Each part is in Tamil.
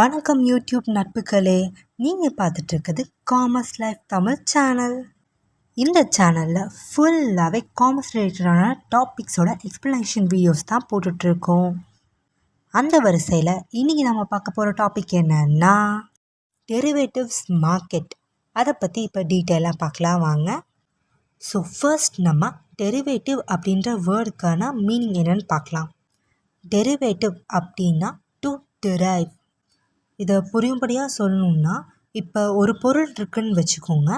வணக்கம் யூடியூப் நட்புகளே, நீங்கள் பார்த்துட்ருக்குது காமர்ஸ் லைஃப் தமிழ் சேனல். இந்த சேனலில் ஃபுல்லாகவே காமர்ஸ் ரிலேட்டடான டாபிக்ஸோட எக்ஸ்ப்ளனேஷன் வீடியோஸ் தான் போட்டுட்ருக்கோம். அந்த வரிசையில் இன்றைக்கி நம்ம பார்க்க போகிற டாபிக் என்னன்னா டெரிவேட்டிவ்ஸ் மார்க்கெட். அதை பற்றி இப்போ டீட்டெயிலாக பார்க்கலாம் வாங்க. ஸோ ஃபர்ஸ்ட் நம்ம டெரிவேட்டிவ் அப்படின்ற வேர்டுக்கான மீனிங் என்னன்னு பார்க்கலாம். டெரிவேட்டிவ் அப்படின்னா டு டிரைவ். இதை புரியும்படியாக சொல்லணுன்னா, இப்போ ஒரு பொருள் இருக்குன்னு வச்சுக்கோங்க,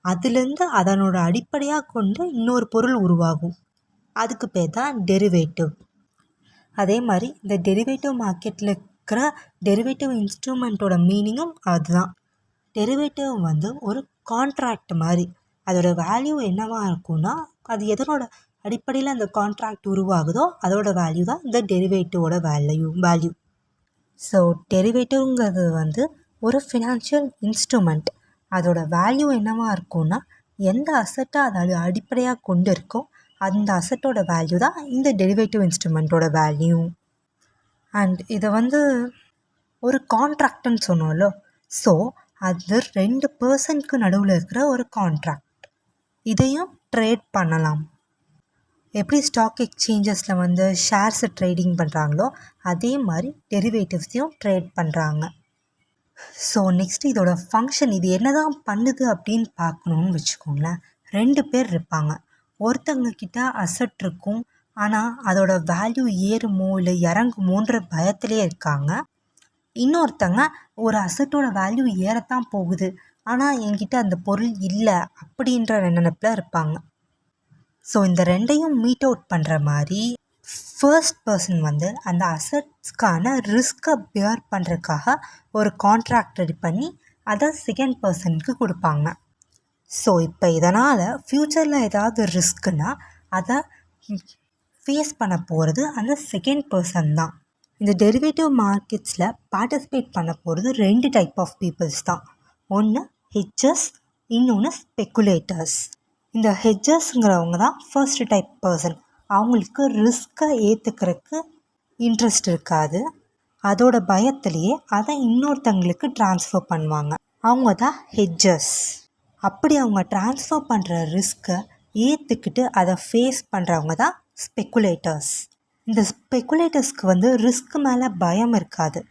அதுலேருந்து அதனோட அடிப்படையாக கொண்டு இன்னொரு பொருள் உருவாகும். அதுக்கு பேர் தான் டெரிவேட்டிவ். அதே மாதிரி இந்த டெரிவேட்டிவ் மார்க்கெட்டில் இருக்கிற டெரிவேட்டிவ் இன்ஸ்ட்ருமெண்ட்டோட மீனிங்கும் அதுதான். டெரிவேட்டிவ் ஒரு கான்ட்ராக்ட் மாதிரி. அதோட வேல்யூ என்னவாக இருக்கும்னா, அது எதனோட அடிப்படையில் அந்த கான்ட்ராக்ட் உருவாகுதோ அதோட வேல்யூ தான் இந்த டெரிவேட்டிவோட வேல்யூ. ஸோ டெரிவேட்டிவ்ங்கிறது ஒரு ஃபினான்ஷியல் இன்ஸ்ட்ருமெண்ட். அதோட வேல்யூ என்னவாக இருக்கும்னா, எந்த அசட்டை அதை அடிப்படையாக கொண்டு இருக்கோ அந்த அசட்டோட வேல்யூ தான் இந்த டெரிவேட்டிவ் இன்ஸ்ட்ருமெண்ட்டோட வேல்யூ. அண்ட் இதை ஒரு கான்ட்ராக்ட்னு சொன்னோம்ல, ஸோ அது 2 பர்சனுக்கு நடுவில் இருக்கிற ஒரு கான்ட்ராக்ட். இதையும் ட்ரேட் பண்ணலாம். எப்படி ஸ்டாக் எக்ஸ்சேஞ்சஸில் ஷேர்ஸை ட்ரேடிங் பண்ணுறாங்களோ அதே மாதிரி டெரிவேட்டிவ்ஸையும் ட்ரேட் பண்ணுறாங்க. ஸோ நெக்ஸ்ட் இதோட ஃபங்க்ஷன், இது என்ன தான் பண்ணுது அப்படின்னு பார்க்கணுன்னு வச்சுக்கோங்களேன். 2 பேர் இருப்பாங்க. ஒருத்தவங்க கிட்ட அசட் இருக்கும், ஆனால் அதோட வேல்யூ ஏறுமோ இல்லை இறங்குமோன்ற பயத்திலே இருக்காங்க. இன்னொருத்தங்க ஒரு அசட்டோட வேல்யூ ஏறத்தான் போகுது, ஆனால் என்கிட்ட அந்த பொருள் இல்லை அப்படின்ற நினைப்பில் இருப்பாங்க. ஸோ இந்த 2ஐயும் மீட் அவுட் பண்ணுற மாதிரி ஃபர்ஸ்ட் பர்சன் அந்த அசட்ஸ்க்கான ரிஸ்க்கை பியர் பண்ணுறதுக்காக ஒரு கான்ட்ராக்ட் ரெடி பண்ணி அதை செகண்ட் பர்சனுக்கு கொடுப்பாங்க. ஸோ இப்போ இதனால் ஃப்யூச்சரில் ஏதாவது ரிஸ்க்குன்னா அதை ஃபேஸ் பண்ண போகிறது அந்த செகண்ட் பர்சன் தான். இந்த டெரிவேட்டிவ் மார்க்கெட்ஸில் பார்ட்டிசிபேட் பண்ண போகிறது 2 டைப் ஆஃப் பீப்புள்ஸ் தான். ஒன்று ஹெட்ஜர்ஸ், இன்னொன்று ஸ்பெக்குலேட்டர்ஸ். இந்த ஹெட்ஜர்ஸுங்கிறவங்க தான் ஃபர்ஸ்ட் டைப் பர்சன். அவங்களுக்கு ரிஸ்க்கை ஏற்றுக்கிறதுக்கு இன்ட்ரெஸ்ட் இருக்காது. அதோட பயத்திலேயே அதை இன்னொருத்தங்களுக்கு ட்ரான்ஸ்ஃபர் பண்ணுவாங்க. அவங்க தான் ஹெட்ஜர்ஸ். அப்படி அவங்க ட்ரான்ஸ்ஃபர் பண்ணுற ரிஸ்க்கை ஏற்றுக்கிட்டு அதை ஃபேஸ் பண்ணுறவங்க தான் ஸ்பெக்குலேட்டர்ஸ். இந்த ஸ்பெக்குலேட்டர்ஸ்க்கு ரிஸ்க் மேலே பயம் இருக்காது.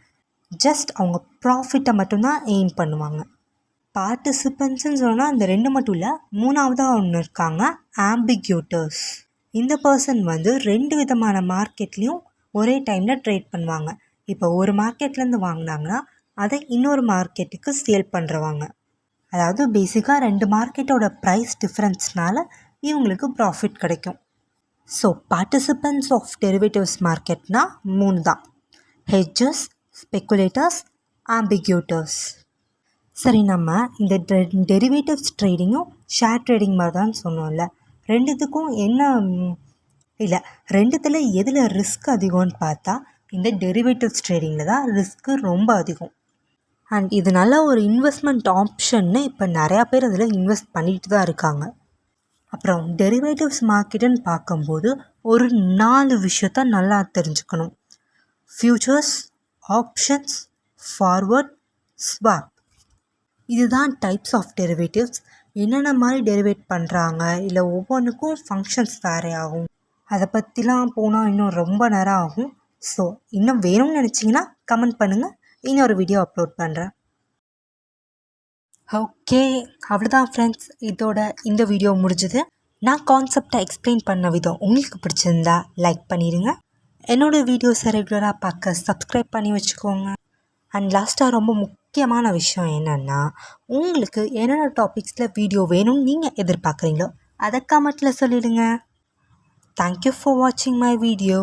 ஜஸ்ட் அவங்க ப்ராஃபிட்டை மட்டும்தான் எய்ம் பண்ணுவாங்க. பார்ட்டிசிபென்ட்ஸ்ன்னு சொன்னால் அந்த 2 மட்டும் இல்லை, 3ஆவதாக ஒன்று இருக்காங்க, ஆம்பிக்யூட்டர்ஸ். இந்த பர்சன் 2 விதமான மார்க்கெட்லேயும் ஒரே டைமில் ட்ரேட் பண்ணுவாங்க. இப்போ ஒரு மார்க்கெட்லேருந்து வாங்கினாங்கன்னா அதை இன்னொரு மார்க்கெட்டுக்கு சேல் பண்ணுறவாங்க. அதாவது பேசிக்காக 2 மார்க்கெட்டோட ப்ரைஸ் டிஃப்ரென்ஸ்னால இவங்களுக்கு ப்ராஃபிட் கிடைக்கும். ஸோ பார்ட்டிசிபென்ட்ஸ் ஆஃப் டெரிவேட்டிவ்ஸ் மார்க்கெட்னால் 3 தான்: ஹெட்ஜர்ஸ், ஸ்பெக்குலேட்டர்ஸ், ஆம்பிக்யூட்டர்ஸ். சரி, நம்ம இந்த டெரிவேட்டிவ்ஸ் ட்ரேடிங்கும் ஷேர் ட்ரேடிங் மாதிரி தான் சொன்னோம்ல, 2த்துக்கும் என்ன இல்லை, 2த்தில் எதில் ரிஸ்க் அதிகம்னு பார்த்தா இந்த டெரிவேட்டிவ்ஸ் ட்ரேடிங்கில் தான் ரிஸ்க்கு ரொம்ப அதிகம். அண்ட் இது நல்ல ஒரு இன்வெஸ்ட்மெண்ட் ஆப்ஷன்னு இப்போ நிறையா பேர் அதில் இன்வெஸ்ட் பண்ணிட்டு தான் இருக்காங்க. அப்புறம் டெரிவேட்டிவ்ஸ் மார்க்கெட்டுன்னு பார்க்கும்போது ஒரு 4 விஷயத்த நல்லா தெரிஞ்சுக்கணும். Futures, options, forward, swap. இதுதான் டைப்ஸ் ஆஃப் டெரிவேட்டிவ்ஸ். என்னென்ன மாதிரி டெரிவேட் பண்ணுறாங்க, இல்லை ஒவ்வொன்றுக்கும் ஃபங்க்ஷன்ஸ் வேறே ஆகும். அதை பற்றிலாம் போனால் இன்னும் ரொம்ப நேரம் ஆகும். ஸோ இன்னும் வேணும்னு நினச்சிங்கன்னா கமெண்ட் பண்ணுங்கள், இன்னொரு வீடியோ அப்லோட் பண்ணுறேன். ஓகே, அவ்வளோதான் ஃப்ரெண்ட்ஸ், இதோட இந்த வீடியோ முடிஞ்சுது. நான் கான்செப்டை எக்ஸ்பிளைன் பண்ண விதம் உங்களுக்கு பிடிச்சிருந்தா லைக் பண்ணிடுங்க. என்னோடய வீடியோஸை ரெகுலராக பார்க்க சப்ஸ்கிரைப் பண்ணி வச்சுக்கோங்க. அண்ட் லாஸ்ட்டாக ரொம்ப முக்கியமான விஷயம் என்னென்னா, உங்களுக்கு என்னென்ன டாபிக்ஸில் வீடியோ வேணும்னு நீங்கள் எதிர்பார்க்குறீங்களோ அதை கமெண்ட்டில் சொல்லிடுங்க. தேங்க்யூ ஃபார் வாட்சிங் மை வீடியோ.